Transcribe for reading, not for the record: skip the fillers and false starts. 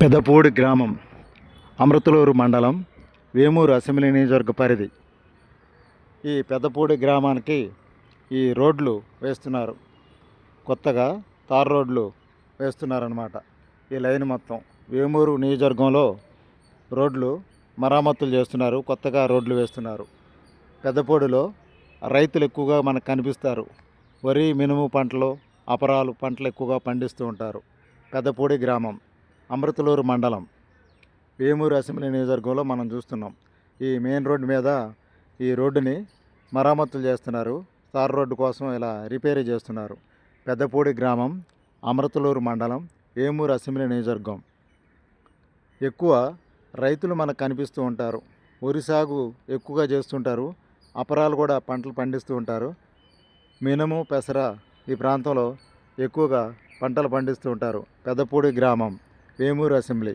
పెదపూడి గ్రామం, అమృతలూరు మండలం, వేమూరు అసెంబ్లీ నియోజకవర్గ పరిధి. ఈ పెదపూడి గ్రామానికి ఈ రోడ్లు వేస్తున్నారు. కొత్తగా తార్ రోడ్లు వేస్తున్నారన్నమాట. ఈ లైన్ మొత్తం వేమూరు నియోజకవర్గంలో రోడ్లు మరామతులు చేస్తున్నారు. కొత్తగా రోడ్లు వేస్తున్నారు. పెదపూడిలో రైతులు ఎక్కువగా మనకు కనిపిస్తారు. వరి, మినుము పంటలు, అపరాలు పంటలు ఎక్కువగా పండిస్తూ ఉంటారు. పెదపూడి గ్రామం, అమృతలూరు మండలం, వేమూరు అసెంబ్లీ నియోజకవర్గంలో మనం చూస్తున్నాం. ఈ మెయిన్ రోడ్డు మీద ఈ రోడ్డుని మరామతులు చేస్తున్నారు. తార్ రోడ్డు కోసం ఇలా రిపేర్ చేస్తున్నారు. పెదపూడి గ్రామం, అమృతలూరు మండలం, వేమూరు అసెంబ్లీ నియోజకవర్గం. ఎక్కువ రైతులు మనకు కనిపిస్తూ ఉంటారు. వరి సాగు ఎక్కువగా చేస్తుంటారు. అపరాలు కూడా పంటలు పండిస్తూ ఉంటారు. మినుము, పెసర ఈ ప్రాంతంలో ఎక్కువగా పంటలు పండిస్తూ ఉంటారు. పెదపూడి గ్రామం, వేమూరు అసెంబ్లీ.